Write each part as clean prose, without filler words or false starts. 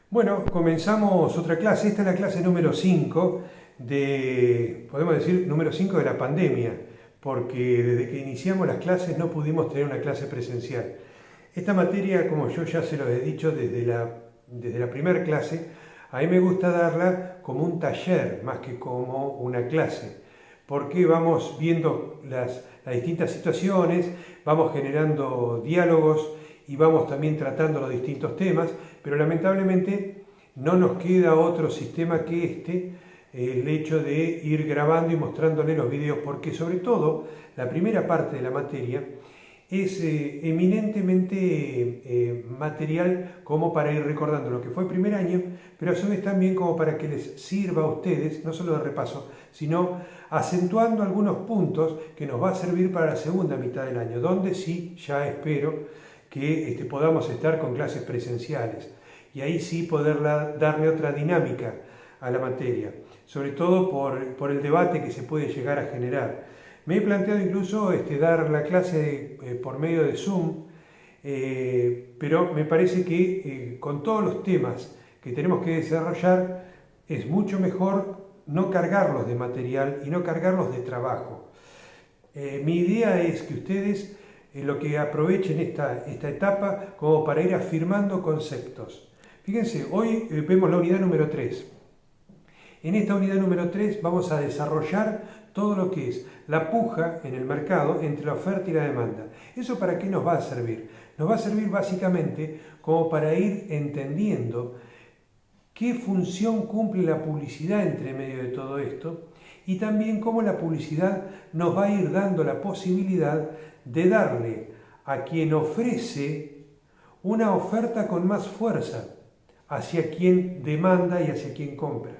Bueno, comenzamos otra clase. Esta es la clase número 5 podemos decir, número 5 de la pandemia, porque desde que iniciamos las clases no pudimos tener una clase presencial. Esta materia, como yo ya se lo he dicho desde la primera clase, a mí me gusta darla como un taller más que como una clase, porque vamos viendo las distintas situaciones, vamos generando diálogos y vamos también tratando los distintos temas, pero lamentablemente no nos queda otro sistema que el hecho de ir grabando y mostrándole los videos, porque sobre todo la primera parte de la materia es eminentemente material como para ir recordando lo que fue el primer año, pero a su vez también como para que les sirva a ustedes, no solo de repaso, sino acentuando algunos puntos que nos va a servir para la segunda mitad del año, donde sí ya espero que podamos estar con clases presenciales y ahí sí poder darle otra dinámica a la materia, sobre todo por el debate que se puede llegar a generar. Me he planteado incluso dar la clase por medio de Zoom, pero me parece que con todos los temas que tenemos que desarrollar es mucho mejor no cargarlos de material y no cargarlos de trabajo. Mi idea es que ustedes lo que aprovechen esta etapa como para ir afirmando conceptos. Fíjense, hoy vemos la unidad número 3. En esta unidad número 3 vamos a desarrollar todo lo que es la puja en el mercado entre la oferta y la demanda. ¿Eso para qué nos va a servir? Nos va a servir básicamente como para ir entendiendo qué función cumple la publicidad entre medio de todo esto y también cómo la publicidad nos va a ir dando la posibilidad de darle a quien ofrece una oferta con más fuerza hacia quien demanda y hacia quien compra.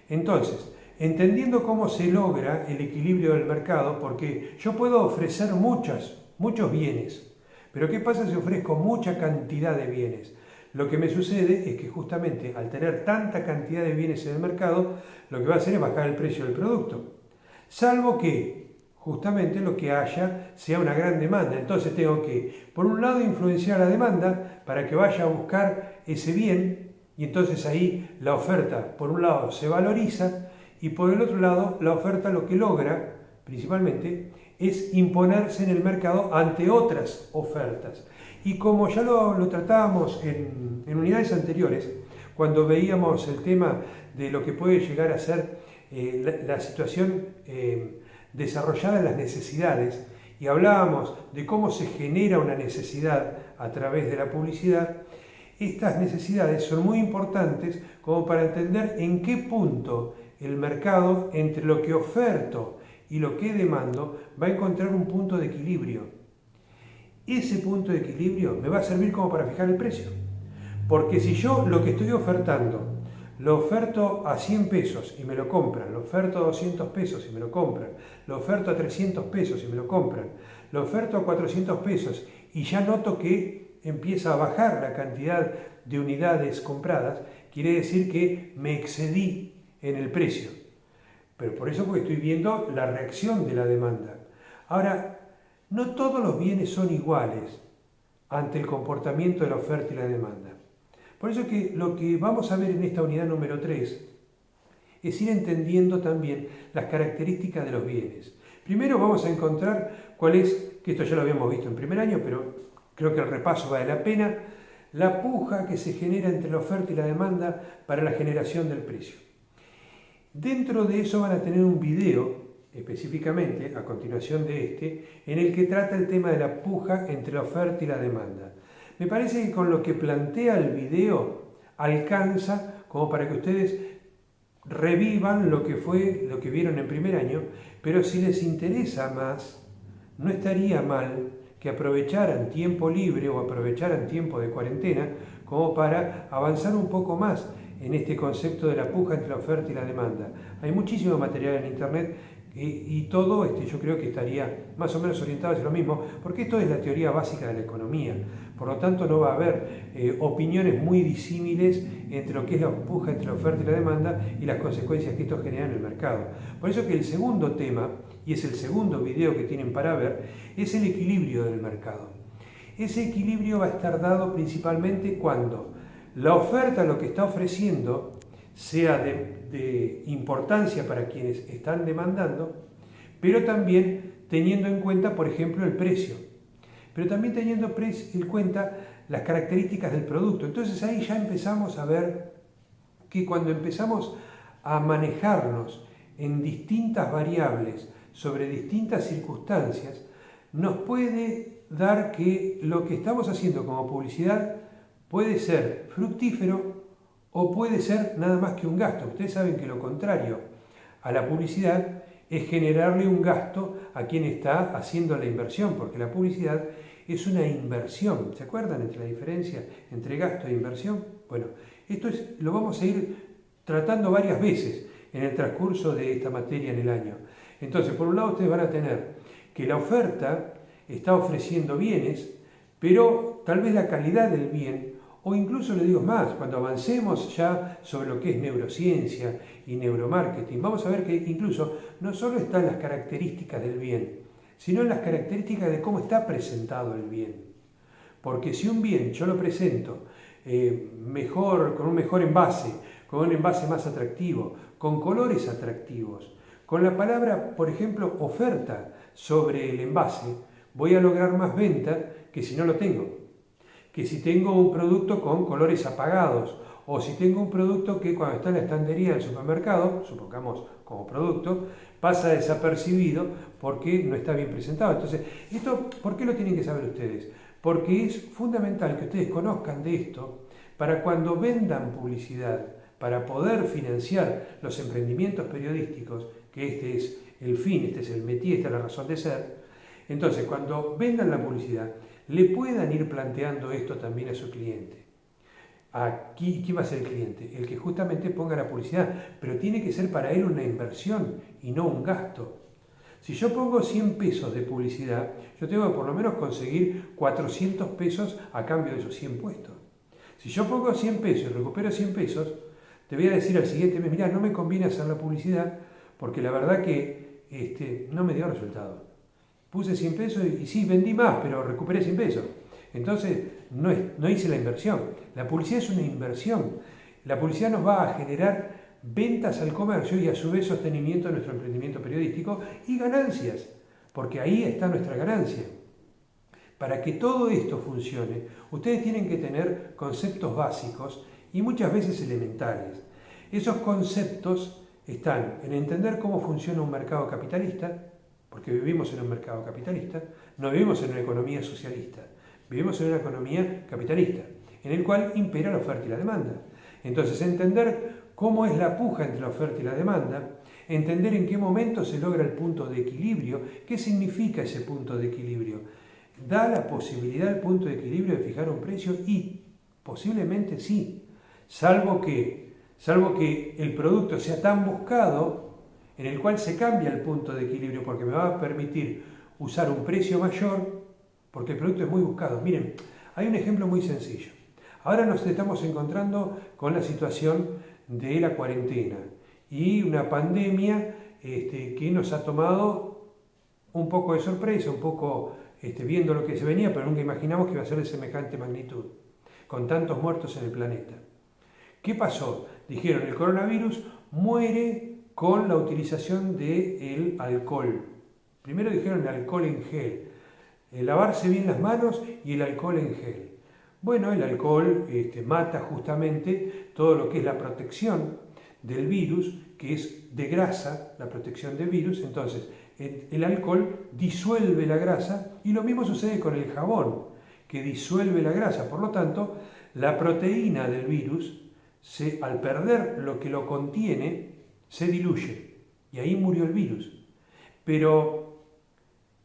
Entonces, entendiendo cómo se logra el equilibrio del mercado, porque yo puedo ofrecer muchos bienes, pero ¿qué pasa si ofrezco mucha cantidad de bienes? Lo que me sucede es que justamente al tener tanta cantidad de bienes en el mercado, lo que va a hacer es bajar el precio del producto. Salvo que justamente lo que haya sea una gran demanda. Entonces tengo que, por un lado, influenciar la demanda para que vaya a buscar ese bien, y entonces ahí la oferta, por un lado, se valoriza, y por el otro lado, la oferta lo que logra, principalmente, es imponerse en el mercado ante otras ofertas. Y como ya lo tratábamos en unidades anteriores, cuando veíamos el tema de lo que puede llegar a ser la situación desarrollada en las necesidades, y hablábamos de cómo se genera una necesidad a través de la publicidad, estas necesidades son muy importantes como para entender en qué punto el mercado, entre lo que oferto y lo que demando, va a encontrar un punto de equilibrio. Ese punto de equilibrio me va a servir como para fijar el precio. Porque si yo lo que estoy ofertando lo oferto a 100 pesos y me lo compran, lo oferto a 200 pesos y me lo compran, lo oferto a 300 pesos y me lo compran, lo oferto a 400 pesos y ya noto que empieza a bajar la cantidad de unidades compradas, quiere decir que me excedí en el precio. Pero por eso porque estoy viendo la reacción de la demanda. Ahora, no todos los bienes son iguales ante el comportamiento de la oferta y la demanda. Por eso que lo que vamos a ver en esta unidad número 3 es ir entendiendo también las características de los bienes. Primero vamos a encontrar cuál es, que esto ya lo habíamos visto en primer año, pero creo que el repaso vale la pena, la puja que se genera entre la oferta y la demanda para la generación del precio. Dentro de eso van a tener un video, específicamente a continuación de en el que trata el tema de la puja entre la oferta y la demanda. Me parece que con lo que plantea el video alcanza como para que ustedes revivan lo que vieron en primer año, pero si les interesa más, no estaría mal que aprovecharan tiempo libre o aprovecharan tiempo de cuarentena como para avanzar un poco más en este concepto de la puja entre la oferta y la demanda. Hay muchísimo material en internet y todo yo creo que estaría más o menos orientado hacia lo mismo, porque esto es la teoría básica de la economía. Por lo tanto, no va a haber opiniones muy disímiles entre lo que es la puja entre la oferta y la demanda y las consecuencias que esto genera en el mercado. Por eso que el segundo tema, y es el segundo video que tienen para ver, es el equilibrio del mercado. Ese equilibrio va a estar dado principalmente cuando la oferta lo que está ofreciendo sea de importancia para quienes están demandando, pero también teniendo en cuenta, por ejemplo, el precio, pero también teniendo en cuenta las características del producto. Entonces ahí ya empezamos a ver que cuando empezamos a manejarnos en distintas variables sobre distintas circunstancias, nos puede dar que lo que estamos haciendo como publicidad puede ser fructífero o puede ser nada más que un gasto. Ustedes saben que lo contrario a la publicidad es generarle un gasto a quien está haciendo la inversión, porque la publicidad es una inversión. ¿Se acuerdan entre la diferencia entre gasto e inversión? Bueno, lo vamos a ir tratando varias veces en el transcurso de esta materia en el año. Entonces, por un lado ustedes van a tener que la oferta está ofreciendo bienes, pero tal vez la calidad del bien, o incluso le digo más, cuando avancemos ya sobre lo que es neurociencia y neuromarketing, vamos a ver que incluso no solo están las características del bien, sino en las características de cómo está presentado el bien. Porque si un bien yo lo presento mejor, con un mejor envase, con un envase más atractivo, con colores atractivos, con la palabra, por ejemplo, oferta sobre el envase, voy a lograr más venta que si no lo tengo. Que si tengo un producto con colores apagados, o si tengo un producto que cuando está en la estantería del supermercado, supongamos como producto, pasa desapercibido porque no está bien presentado. Entonces, ¿por qué lo tienen que saber ustedes? Porque es fundamental que ustedes conozcan de esto para cuando vendan publicidad, para poder financiar los emprendimientos periodísticos, que este es el fin, este es el métier, esta es la razón de ser. Entonces, cuando vendan la publicidad, le puedan ir planteando esto también a su cliente. ¿Quién va a ser el cliente? El que justamente ponga la publicidad, pero tiene que ser para él una inversión y no un gasto. Si yo pongo 100 pesos de publicidad, yo tengo que por lo menos conseguir 400 pesos a cambio de esos 100 puestos. Si yo pongo 100 pesos y recupero 100 pesos, te voy a decir al siguiente mes, mirá, no me conviene hacer la publicidad porque la verdad que no me dio resultado. Puse 100 pesos y sí, vendí más, pero recuperé 100 pesos. Entonces, no hice la inversión. La publicidad es una inversión. La publicidad nos va a generar ventas al comercio y a su vez sostenimiento de nuestro emprendimiento periodístico y ganancias, porque ahí está nuestra ganancia. Para que todo esto funcione, ustedes tienen que tener conceptos básicos y muchas veces elementales. Esos conceptos están en entender cómo funciona un mercado capitalista, porque vivimos en un mercado capitalista, no vivimos en una economía socialista, vivimos en una economía capitalista, en el cual impera la oferta y la demanda. Entonces, entender cómo es la puja entre la oferta y la demanda, entender en qué momento se logra el punto de equilibrio, qué significa ese punto de equilibrio. ¿Da la posibilidad el punto de equilibrio de fijar un precio? Y posiblemente sí, salvo que el producto sea tan buscado en el cual se cambia el punto de equilibrio porque me va a permitir usar un precio mayor porque el producto es muy buscado. Miren, hay un ejemplo muy sencillo. Ahora nos estamos encontrando con la situación de la cuarentena y una pandemia que nos ha tomado un poco de sorpresa, un poco viendo lo que se venía, pero nunca imaginamos que iba a ser de semejante magnitud, con tantos muertos en el planeta. ¿Qué pasó? Dijeron, el coronavirus muere con la utilización del alcohol. Primero dijeron el alcohol en gel, lavarse bien las manos y el alcohol en gel. Bueno, el alcohol mata justamente todo lo que es la protección del virus, que es de grasa, la protección del virus. Entonces, el alcohol disuelve la grasa y lo mismo sucede con el jabón, que disuelve la grasa. Por lo tanto, la proteína del virus, al perder lo que lo contiene, se diluye y ahí murió el virus. Pero,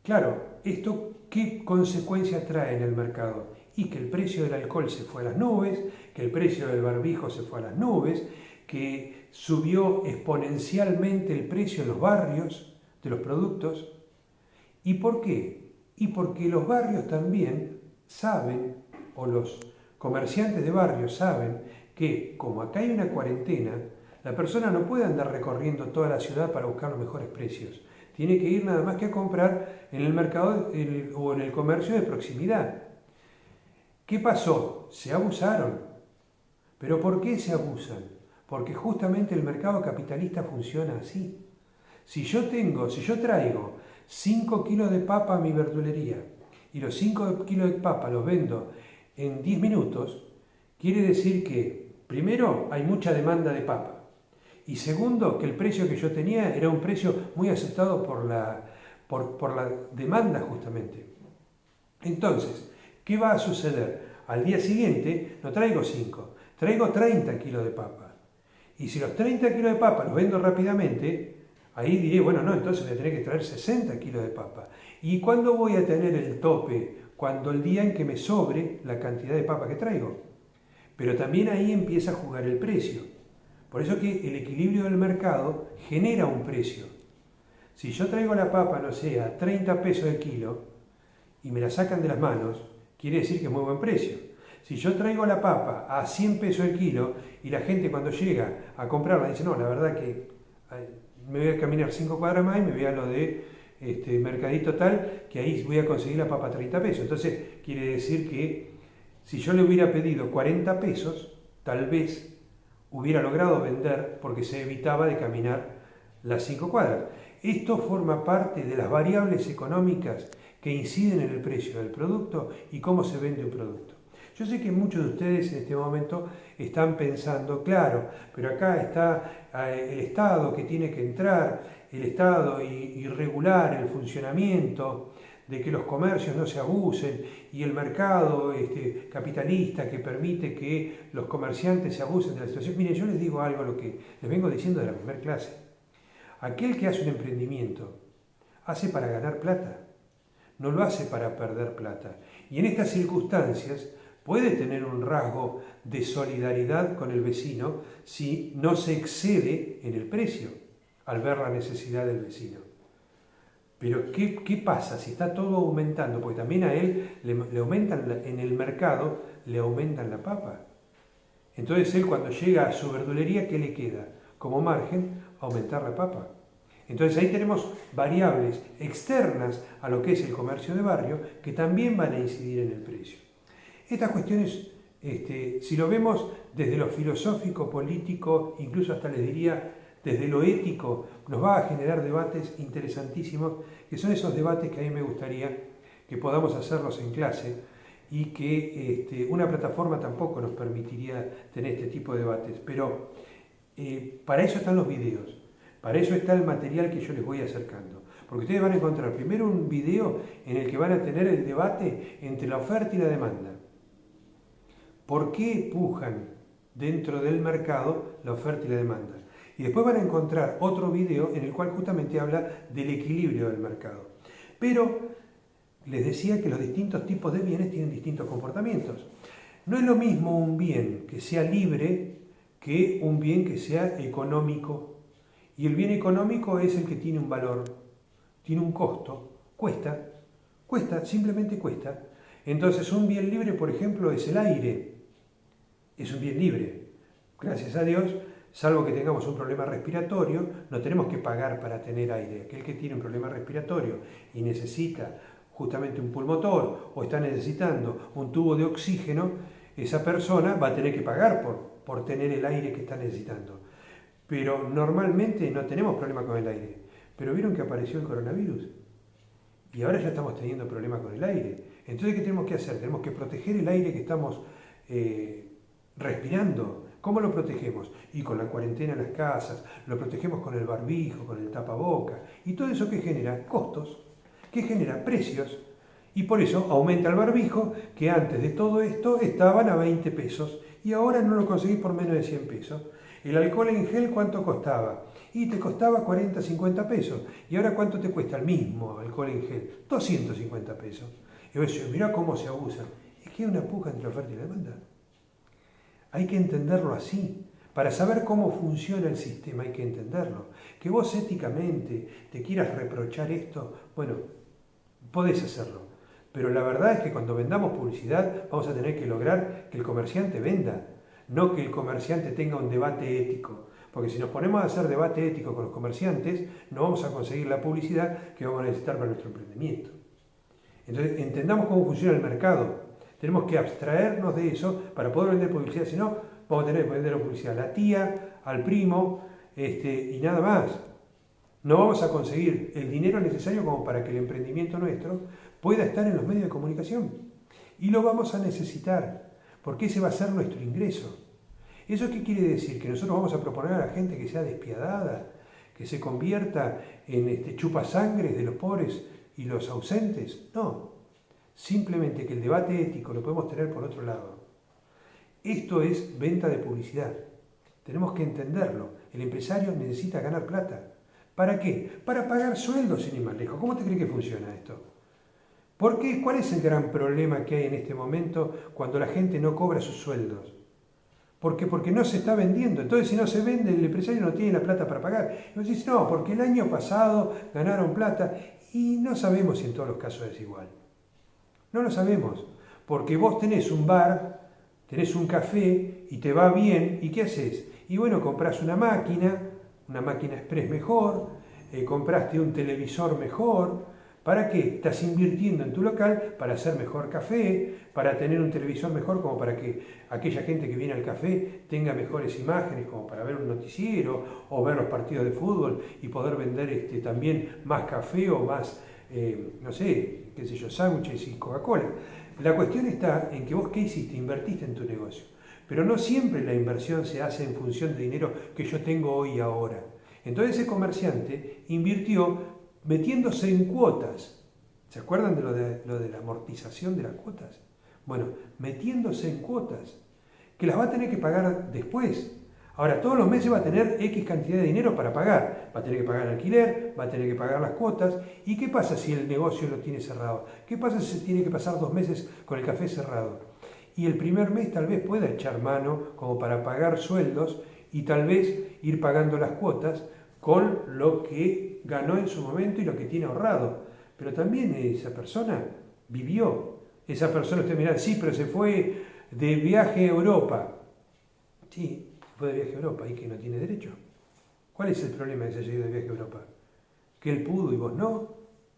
claro, ¿esto qué consecuencia trae en el mercado? Y que el precio del alcohol se fue a las nubes, que el precio del barbijo se fue a las nubes, que subió exponencialmente el precio en los barrios de los productos. ¿Y por qué? Y porque los barrios también saben, o los comerciantes de barrios saben, que como acá hay una cuarentena, la persona no puede andar recorriendo toda la ciudad para buscar los mejores precios. Tiene que ir nada más que a comprar en el mercado o en el comercio de proximidad. ¿Qué pasó? Se abusaron. ¿Pero por qué se abusan? Porque justamente el mercado capitalista funciona así. Si yo traigo 5 kilos de papa a mi verdulería y los 5 kilos de papa los vendo en 10 minutos, quiere decir que, primero, hay mucha demanda de papa. Y segundo, que el precio que yo tenía era un precio muy aceptado por la demanda justamente. Entonces, ¿qué va a suceder? Al día siguiente no traigo 5, traigo 30 kilos de papa. Y si los 30 kilos de papa los vendo rápidamente, ahí diré, bueno, no, entonces voy a tener que traer 60 kilos de papa. ¿Y cuándo voy a tener el tope? Cuando el día en que me sobre la cantidad de papa que traigo. Pero también ahí empieza a jugar el precio. Por eso que el equilibrio del mercado genera un precio. Si yo traigo la papa, no sé, a 30 pesos el kilo y me la sacan de las manos, quiere decir que es muy buen precio. Si yo traigo la papa a 100 pesos el kilo y la gente cuando llega a comprarla dice, no, la verdad que me voy a caminar 5 cuadras más y me voy a lo de mercadito tal, que ahí voy a conseguir la papa a 30 pesos. Entonces quiere decir que si yo le hubiera pedido 40 pesos, tal vez hubiera logrado vender porque se evitaba de caminar las 5 cuadras. Esto forma parte de las variables económicas que inciden en el precio del producto y cómo se vende un producto. Yo sé que muchos de ustedes en este momento están pensando, claro, pero acá está el Estado que tiene que entrar, el Estado y regular el funcionamiento, de que los comercios no se abusen y el mercado capitalista que permite que los comerciantes se abusen de la situación. Miren, yo les digo algo, lo que les vengo diciendo de la primera clase. Aquel que hace un emprendimiento hace para ganar plata, no lo hace para perder plata. Y en estas circunstancias puede tener un rasgo de solidaridad con el vecino si no se excede en el precio al ver la necesidad del vecino. Pero ¿qué pasa si está todo aumentando? Porque también a él le aumentan en el mercado, le aumentan la papa. Entonces él cuando llega a su verdulería, ¿qué le queda? Como margen, aumentar la papa. Entonces ahí tenemos variables externas a lo que es el comercio de barrio que también van a incidir en el precio. Estas cuestiones, si lo vemos desde lo filosófico, político, incluso hasta les diría desde lo ético, nos va a generar debates interesantísimos, que son esos debates que a mí me gustaría que podamos hacerlos en clase y que una plataforma tampoco nos permitiría tener este tipo de debates. Pero para eso están los videos, para eso está el material que yo les voy acercando. Porque ustedes van a encontrar primero un video en el que van a tener el debate entre la oferta y la demanda. ¿Por qué pujan dentro del mercado la oferta y la demanda? Y después van a encontrar otro video en el cual justamente habla del equilibrio del mercado. Pero les decía que los distintos tipos de bienes tienen distintos comportamientos. No es lo mismo un bien que sea libre que un bien que sea económico. Y el bien económico es el que tiene un valor, tiene un costo, cuesta, simplemente cuesta. Entonces un bien libre, por ejemplo, es el aire. Es un bien libre. Gracias a Dios, salvo que tengamos un problema respiratorio, no tenemos que pagar para tener aire. Aquel que tiene un problema respiratorio y necesita justamente un pulmotor o está necesitando un tubo de oxígeno, esa persona va a tener que pagar por tener el aire que está necesitando. Pero normalmente no tenemos problema con el aire. Pero vieron que apareció el coronavirus y ahora ya estamos teniendo problemas con el aire. Entonces, ¿qué tenemos que hacer? Tenemos que proteger el aire que estamos respirando. ¿Cómo lo protegemos? Y con la cuarentena en las casas, lo protegemos con el barbijo, con el tapaboca, y todo eso que genera costos, que genera precios, y por eso aumenta el barbijo, que antes de todo esto estaban a 20 pesos, y ahora no lo conseguís por menos de 100 pesos. El alcohol en gel, ¿cuánto costaba? Y te costaba 40, 50 pesos, y ahora ¿cuánto te cuesta el mismo alcohol en gel? 250 pesos. Y vos decís, mirá cómo se abusan. Es que hay una puja entre la oferta y la demanda. Hay que entenderlo así. Para saber cómo funciona el sistema hay que entenderlo. Que vos éticamente te quieras reprochar esto, bueno, podés hacerlo. Pero la verdad es que cuando vendamos publicidad vamos a tener que lograr que el comerciante venda, no que el comerciante tenga un debate ético. Porque si nos ponemos a hacer debate ético con los comerciantes, no vamos a conseguir la publicidad que vamos a necesitar para nuestro emprendimiento. Entonces, entendamos cómo funciona el mercado. Tenemos que abstraernos de eso para poder vender publicidad, si no, vamos a tener que vender publicidad a la tía, al primo, y nada más. No vamos a conseguir el dinero necesario como para que el emprendimiento nuestro pueda estar en los medios de comunicación. Y lo vamos a necesitar, porque ese va a ser nuestro ingreso. ¿Eso qué quiere decir? ¿Que nosotros vamos a proponer a la gente que sea despiadada, que se convierta en chupasangres de los pobres y los ausentes? No, simplemente que el debate ético lo podemos tener por otro lado. Esto es venta de publicidad. Tenemos que entenderlo. El empresario necesita ganar plata. ¿Para qué? Para pagar sueldos, sin ir más lejos. ¿Cómo te crees que funciona esto? ¿Por qué? ¿Cuál es el gran problema que hay en este momento cuando la gente no cobra sus sueldos? Porque no se está vendiendo. Entonces, si no se vende, el empresario no tiene la plata para pagar. Y vos decís, no, porque el año pasado ganaron plata. Y no sabemos si en todos los casos es igual. No lo sabemos. Porque vos tenés un bar, tenés un café y te va bien. ¿Y qué haces? Y bueno, compras una máquina express mejor, compraste un televisor mejor. ¿Para qué? Estás invirtiendo en tu local para hacer mejor café, para tener un televisor mejor como para que aquella gente que viene al café tenga mejores imágenes como para ver un noticiero o ver los partidos de fútbol y poder vender también más café o más, no sé, qué sé yo, sándwiches y Coca-Cola. La cuestión está en que vos, ¿qué hiciste? Invertiste en tu negocio. Pero no siempre la inversión se hace en función del dinero que yo tengo hoy y ahora. Entonces ese comerciante invirtió metiéndose en cuotas. ¿Se acuerdan de lo de la amortización de las cuotas? Bueno, metiéndose en cuotas, que las va a tener que pagar después. Ahora, todos los meses va a tener X cantidad de dinero para pagar. Va a tener que pagar el alquiler, va a tener que pagar las cuotas. ¿Y qué pasa si el negocio lo tiene cerrado? ¿Qué pasa si se tiene que pasar 2 meses con el café cerrado? Y el primer mes tal vez pueda echar mano como para pagar sueldos y tal vez ir pagando las cuotas con lo que ganó en su momento y lo que tiene ahorrado. Pero también esa persona vivió. Esa persona, usted mirá, sí, pero se fue de viaje a Europa. Sí, se fue de viaje a Europa y que no tiene derecho. ¿Cuál es el problema de que se haya ido de viaje a Europa? ¿Que él pudo y vos no?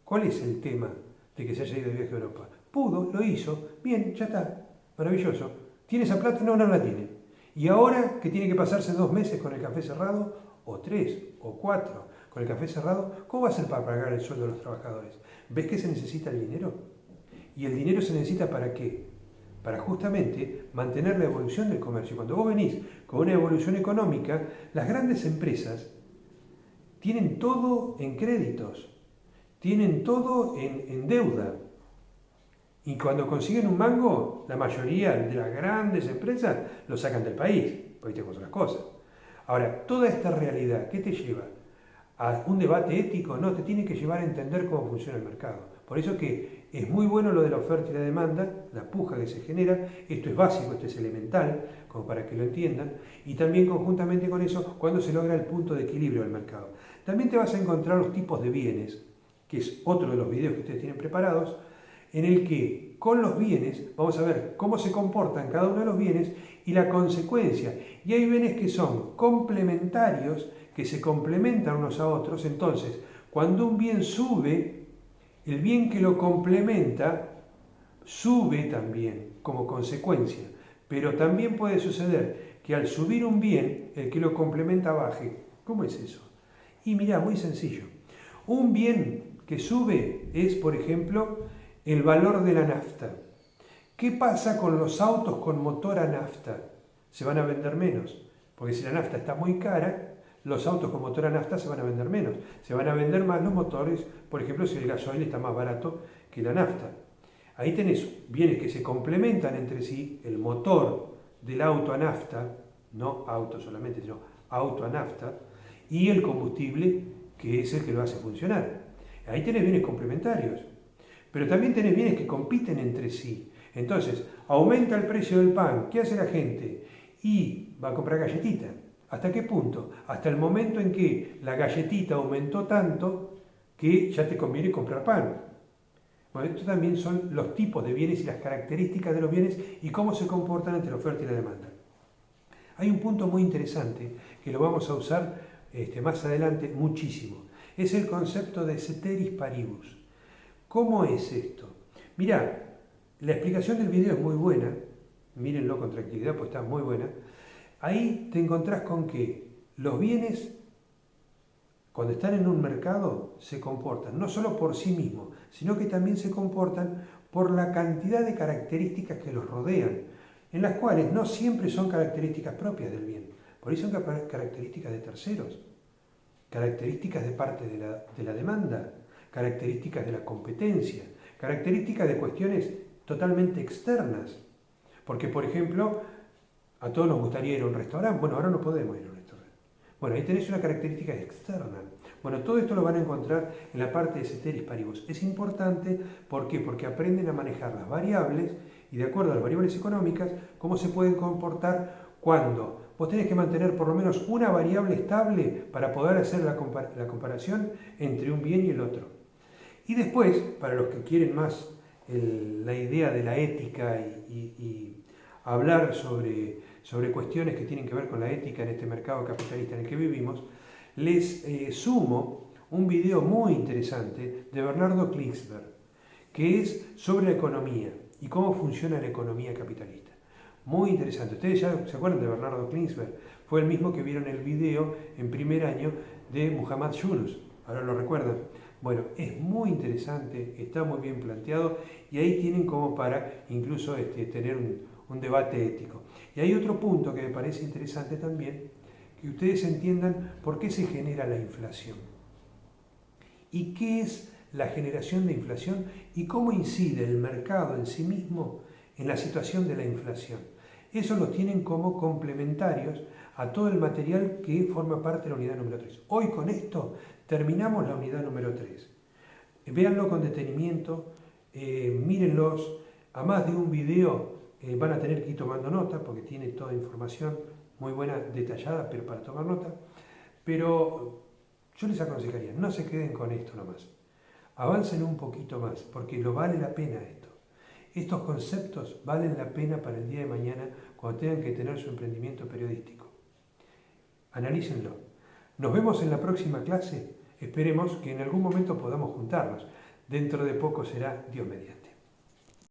¿Cuál es el tema de que se haya ido de viaje a Europa? Pudo, lo hizo, bien, ya está, maravilloso. ¿Tiene esa plata? No, no la tiene. Y ahora que tiene que pasarse 2 meses con el café cerrado, o 3, o 4, con el café cerrado, ¿cómo va a ser para pagar el sueldo de los trabajadores? ¿Ves que se necesita el dinero? ¿Y el dinero se necesita para qué? Para justamente mantener la evolución del comercio. Cuando vos venís con una evolución económica, las grandes empresas tienen todo en créditos, tienen todo en deuda. Y cuando consiguen un mango, la mayoría de las grandes empresas lo sacan del país, porque te las cosas. Ahora, toda esta realidad, ¿qué te lleva? ¿A un debate ético? No, te tiene que llevar a entender cómo funciona el mercado. Por eso que es muy bueno lo de la oferta y la demanda, la puja que se genera, esto es básico, esto es elemental, como para que lo entiendan, y también conjuntamente con eso, cuando se logra el punto de equilibrio del mercado. También te vas a encontrar los tipos de bienes, que es otro de los videos que ustedes tienen preparados, en el que con los bienes vamos a ver cómo se comportan cada uno de los bienes y la consecuencia. Y hay bienes que son complementarios, que se complementan unos a otros. Entonces, cuando un bien sube, el bien que lo complementa sube también como consecuencia. Pero también puede suceder que al subir un bien, el que lo complementa baje. ¿Cómo es eso? Y mirá, muy sencillo. Un bien que sube es, por ejemplo, el valor de la nafta. ¿Qué pasa con los autos con motor a nafta? Se van a vender menos, porque si la nafta está muy cara, los autos con motor a nafta se van a vender menos. Se van a vender más los motores, por ejemplo, si el gasoil está más barato que la nafta. Ahí tenés bienes que se complementan entre sí, el motor del auto a nafta, no auto solamente, sino auto a nafta, y el combustible que es el que lo hace funcionar. Ahí tenés bienes complementarios. Pero también tenés bienes que compiten entre sí. Entonces, aumenta el precio del pan. ¿Qué hace la gente? Y va a comprar galletita. ¿Hasta qué punto? Hasta el momento en que la galletita aumentó tanto que ya te conviene comprar pan. Bueno, estos también son los tipos de bienes y las características de los bienes y cómo se comportan entre la oferta y la demanda. Hay un punto muy interesante que lo vamos a usar más adelante muchísimo. Es el concepto de ceteris paribus. ¿Cómo es esto? Mirá, la explicación del video es muy buena, mírenlo con tranquilidad, pues está muy buena. Ahí te encontrás con que los bienes, cuando están en un mercado, se comportan no solo por sí mismos, sino que también se comportan por la cantidad de características que los rodean, en las cuales no siempre son características propias del bien, por ahí son características de terceros, características de parte de la demanda, características de la competencia, características de cuestiones totalmente externas. Porque, por ejemplo, a todos nos gustaría ir a un restaurante. Bueno, ahora no podemos ir a un restaurante. Bueno, ahí tenés una característica externa. Bueno, todo esto lo van a encontrar en la parte de ceteris paribus. Es importante, ¿por qué? Porque aprenden a manejar las variables y de acuerdo a las variables económicas, cómo se pueden comportar cuando vos tenés que mantener por lo menos una variable estable para poder hacer la comparación entre un bien y el otro. Y después, para los que quieren más la idea de la ética y hablar sobre cuestiones que tienen que ver con la ética en este mercado capitalista en el que vivimos, les sumo un video muy interesante de Bernardo Klingsberg, que es sobre la economía y cómo funciona la economía capitalista. Muy interesante. Ustedes ya se acuerdan de Bernardo Klingsberg. Fue el mismo que vieron el video en primer año de Muhammad Yunus. ¿Ahora lo recuerdan? Bueno, es muy interesante, está muy bien planteado y ahí tienen como para incluso tener un debate ético. Y hay otro punto que me parece interesante también, que ustedes entiendan por qué se genera la inflación. ¿Y qué es la generación de inflación y cómo incide el mercado en sí mismo en la situación de la inflación? Eso lo tienen como complementarios a todo el material que forma parte de la unidad número 3. Hoy con esto terminamos la unidad número 3. Véanlo con detenimiento, mírenlos, a más de un video van a tener que ir tomando nota porque tiene toda información muy buena, detallada, pero para tomar nota. Pero yo les aconsejaría, no se queden con esto nomás. Avancen un poquito más, porque lo vale la pena esto. Estos conceptos valen la pena para el día de mañana cuando tengan que tener su emprendimiento periodístico. Analícenlo. Nos vemos en la próxima clase. Esperemos que en algún momento podamos juntarnos. Dentro de poco será Dios mediante.